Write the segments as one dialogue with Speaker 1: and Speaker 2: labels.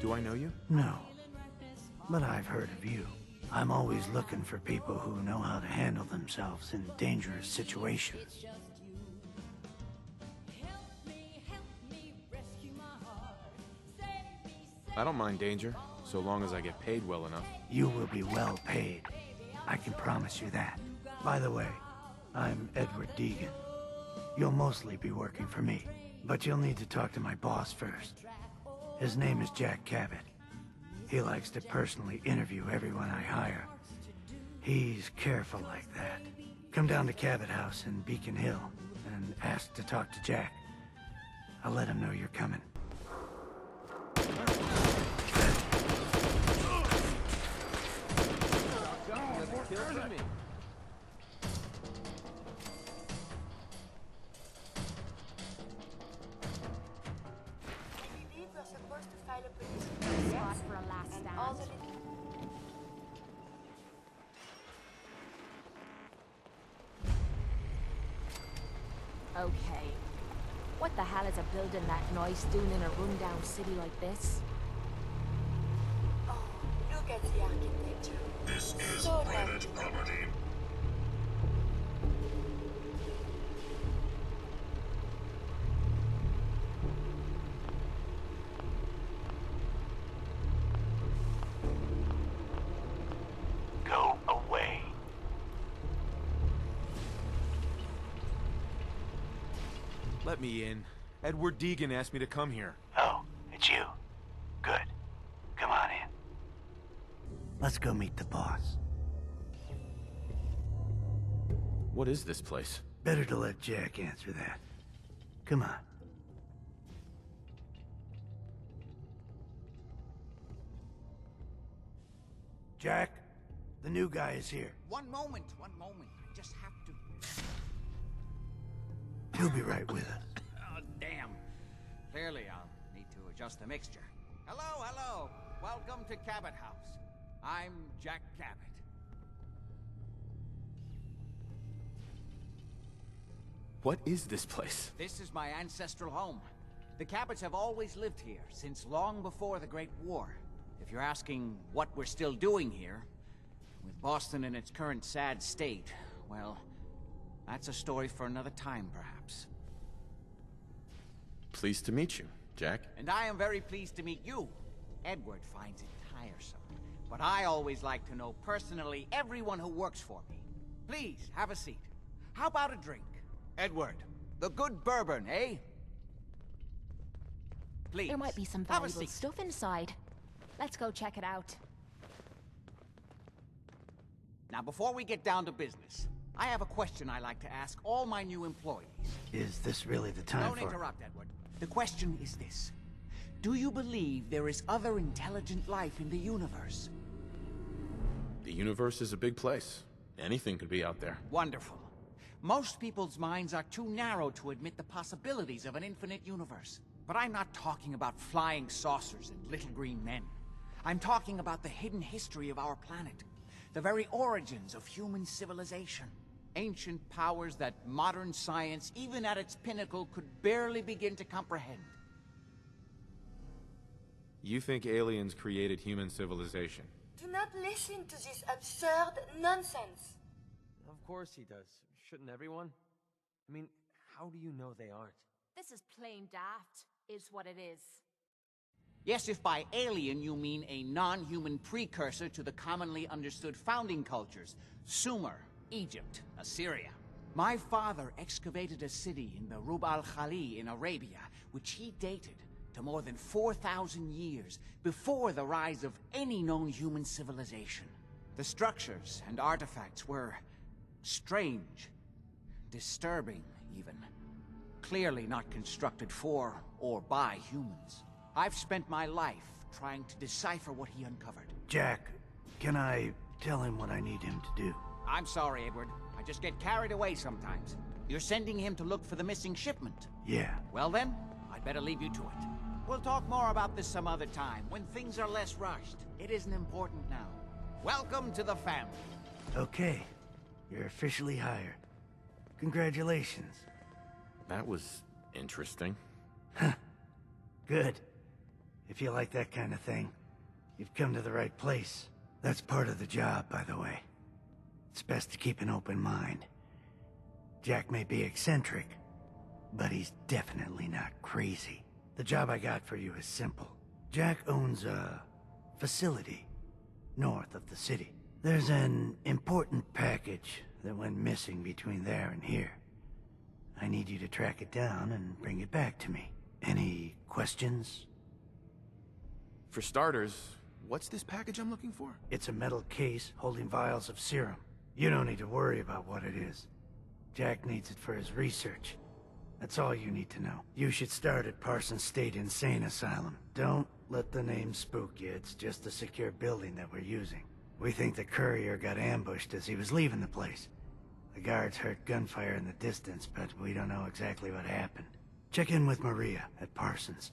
Speaker 1: Do I know you?
Speaker 2: No, but I've heard of you. I'm always looking for people who know how to handle themselves in dangerous situations.
Speaker 1: I don't mind danger, so long as I get paid well enough.
Speaker 2: You will be well paid. I can promise you that. By the way, I'm Edward Deegan. You'll mostly be working for me, but you'll need to talk to my boss first. His name is Jack Cabot. He likes to personally interview everyone I hire. He's careful like that. Come down to Cabot House in Beacon Hill and ask to talk to Jack. I'll let him know you're coming.
Speaker 3: Okay. What the hell is a building that nice doing in a rundown city like this?
Speaker 4: Oh, look at the architecture.
Speaker 5: This is
Speaker 4: So
Speaker 5: private
Speaker 4: lovely.
Speaker 5: property.
Speaker 2: Go away.
Speaker 1: Let me in. Edward Deegan asked me to come here.
Speaker 2: Oh, it's you. Good. Come on in. Let's go meet the boss.
Speaker 1: What is this place?
Speaker 2: Better to let Jack answer that. Come on. Jack, the new guy is here.
Speaker 6: One moment. I just have to...
Speaker 2: He'll be right with us.
Speaker 6: Oh, damn. Clearly, I'll need to adjust the mixture. Hello. Welcome to Cabot House. I'm Jack Cabot.
Speaker 1: What is this place?
Speaker 6: This is my ancestral home. The Cabots have always lived here, since long before the Great War. If you're asking what we're still doing here, with Boston in its current sad state, well, that's a story for another time, perhaps.
Speaker 1: Pleased to meet you, Jack.
Speaker 6: And I am very pleased to meet you. Edward finds it tiresome, but I always like to know personally everyone who works for me. Please, have a seat. How about a drink? Edward, the good bourbon, eh? Please,
Speaker 3: There might be some
Speaker 6: have a
Speaker 3: valuable
Speaker 6: seat.
Speaker 3: stuff inside. Let's go check it out.
Speaker 6: Now, before we get down to business, I have a question I like to ask all my new employees.
Speaker 2: Is this really the time
Speaker 6: Don't
Speaker 2: for...
Speaker 6: interrupt, Edward. The question is this. Do you believe there is other intelligent life in the universe?
Speaker 1: The universe is a big place. Anything could be out there.
Speaker 6: Wonderful. Most people's minds are too narrow to admit the possibilities of an infinite universe. But I'm not talking about flying saucers and little green men. I'm talking about the hidden history of our planet. The very origins of human civilization. Ancient powers that modern science, even at its pinnacle, could barely begin to comprehend.
Speaker 1: You think aliens created human civilization?
Speaker 4: Do not listen to this absurd nonsense.
Speaker 7: Of course he does. Shouldn't everyone? I mean, how do you know they aren't?
Speaker 3: This is plain daft, is what it is.
Speaker 6: Yes, if by alien you mean a non-human precursor to the commonly understood founding cultures, Sumer, Egypt, Assyria. My father excavated a city in the Rub al-Khali in Arabia, which he dated to more than 4,000 years before the rise of any known human civilization. The structures and artifacts were strange, disturbing even. Clearly not constructed for or by humans. I've spent my life trying to decipher what he uncovered.
Speaker 2: Jack, can I tell him what I need him to do?
Speaker 6: I'm sorry, Edward. I just get carried away sometimes. You're sending him to look for the missing shipment.
Speaker 2: Yeah.
Speaker 6: Well then, I'd better leave you to it. We'll talk more about this some other time, when things are less rushed. It isn't important now. Welcome to the family.
Speaker 2: Okay. You're officially hired. Congratulations.
Speaker 1: That was interesting.
Speaker 2: Good. If you like that kind of thing, you've come to the right place. That's part of the job, by the way. It's best to keep an open mind. Jack may be eccentric, but he's definitely not crazy. The job I got for you is simple. Jack owns a facility north of the city. There's an important package that went missing between there and here. I need you to track it down and bring it back to me. Any questions?
Speaker 1: For starters, what's this package I'm looking for?
Speaker 2: It's a metal case holding vials of serum. You don't need to worry about what it is. Jack needs it for his research. That's all you need to know. You should start at Parsons State Insane Asylum. Don't let the name spook you. It's just a secure building that we're using. We think the courier got ambushed as he was leaving the place. The guards heard gunfire in the distance, but we don't know exactly what happened. Check in with Maria at Parsons.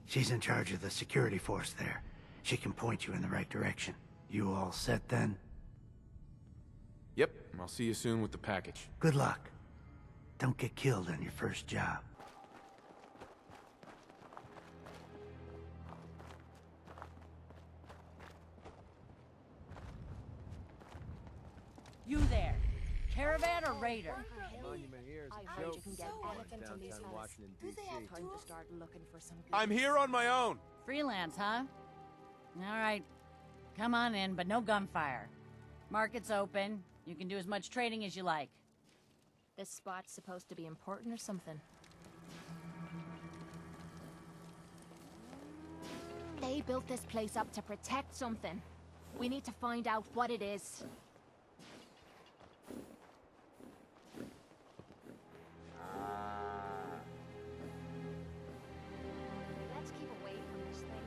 Speaker 2: She's in charge of the security force there. She can point you in the right direction. You all set then?
Speaker 1: Yep, I'll see you soon with the package.
Speaker 2: Good luck. Don't get killed on your first job.
Speaker 5: You there. Caravan or raider?
Speaker 7: Monument here is
Speaker 3: I
Speaker 7: a
Speaker 3: heard
Speaker 7: joke.
Speaker 3: you can get anything from these
Speaker 7: Downtown
Speaker 3: fellas.
Speaker 7: Washington,
Speaker 4: Do they have
Speaker 7: D.C.
Speaker 3: Time to start looking for some good
Speaker 1: I'm here on my own!
Speaker 5: Freelance, huh? All right. Come on in, but no gunfire. Market's open. You can do as much trading as you like.
Speaker 3: This spot's supposed to be important or something. They built this place up to protect something. We need to find out what it is. Let's keep away from this thing.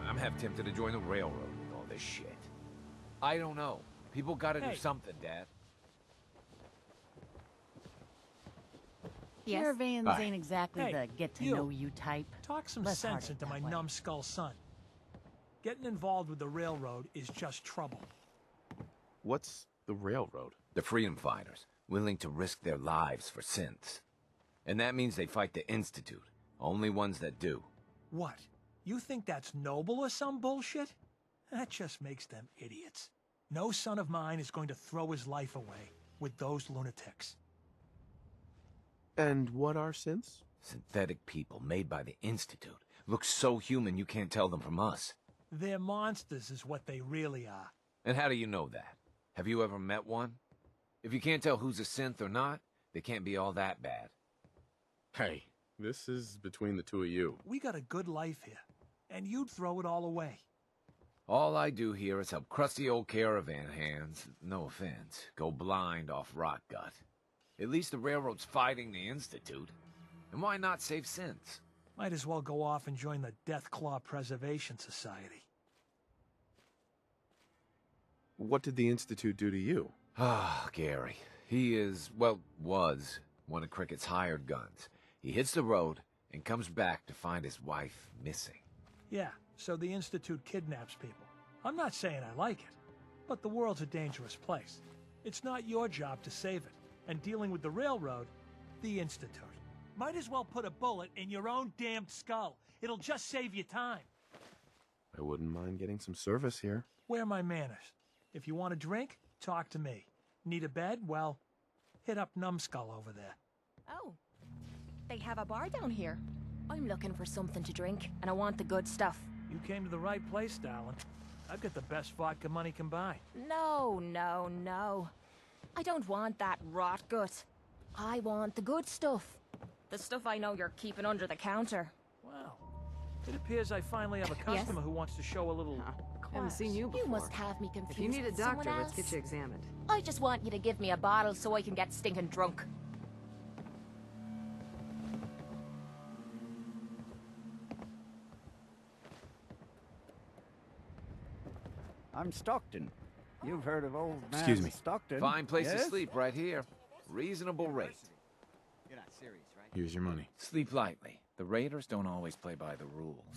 Speaker 8: I'm half tempted to join the railroad with all this shit. I don't know. People gotta do something, Dad.
Speaker 3: Yes?
Speaker 5: Caravans
Speaker 8: Bye.
Speaker 5: ain't exactly
Speaker 9: Hey,
Speaker 5: the get-to-know-you type.
Speaker 9: Talk some
Speaker 5: Less
Speaker 9: sense
Speaker 5: heartache
Speaker 9: into my
Speaker 5: that way.
Speaker 9: numbskull son. Getting involved with the railroad is just trouble.
Speaker 1: What's the railroad?
Speaker 8: The freedom fighters, willing to risk their lives for synths. And that means they fight the Institute. Only ones that do.
Speaker 9: What? You think that's noble or some bullshit? That just makes them idiots. No son of mine is going to throw his life away with those lunatics.
Speaker 1: And what are synths?
Speaker 8: Synthetic people made by the Institute. Look so human you can't tell them from us.
Speaker 9: They're monsters is what they really are.
Speaker 8: And how do you know that? Have you ever met one? If you can't tell who's a synth or not, they can't be all that bad.
Speaker 1: Hey, this is between the two of you.
Speaker 9: We got a good life here, and you'd throw it all away.
Speaker 8: All I do here is help crusty old caravan hands, no offense, go blind off rot gut. At least the railroad's fighting the Institute. And why not save synths?
Speaker 9: Might as well go off and join the Deathclaw Preservation Society.
Speaker 1: What did the Institute do to you?
Speaker 8: Ah, Gary. He is, well, was one of Cricket's hired guns. He hits the road and comes back to find his wife missing.
Speaker 9: Yeah, so the Institute kidnaps people. I'm not saying I like it, but the world's a dangerous place. It's not your job to save it. And dealing with the railroad, the Institute. Might as well put a bullet in your own damned skull. It'll just save you time.
Speaker 1: I wouldn't mind getting some service here.
Speaker 9: Where are my manners? If you want a drink, talk to me. Need a bed? Well, hit up Numbskull over there.
Speaker 3: Oh, they have a bar down here. I'm looking for something to drink, and I want the good stuff.
Speaker 9: You came to the right place, darling. I've got the best vodka money can buy.
Speaker 3: No, no, no. I don't want that rot gut. I want the good stuff. The stuff I know you're keeping under the counter.
Speaker 9: Wow. It appears I finally have a
Speaker 3: Yes?
Speaker 9: customer who wants to show a little
Speaker 10: Haven't seen you before.
Speaker 3: You must have me confused
Speaker 10: If you need a
Speaker 3: with someone
Speaker 10: doctor, let's
Speaker 3: else.
Speaker 10: get you examined.
Speaker 3: I just want you to give me a bottle so I can get stinking drunk.
Speaker 11: I'm Stockton. You've heard of old man
Speaker 1: Excuse me.
Speaker 11: Stockton.
Speaker 8: Fine place
Speaker 11: Yes?
Speaker 8: to sleep right here. Reasonable rate.
Speaker 6: You're not serious, right?
Speaker 1: Here's your money.
Speaker 8: Sleep lightly. The raiders don't always play by the rules.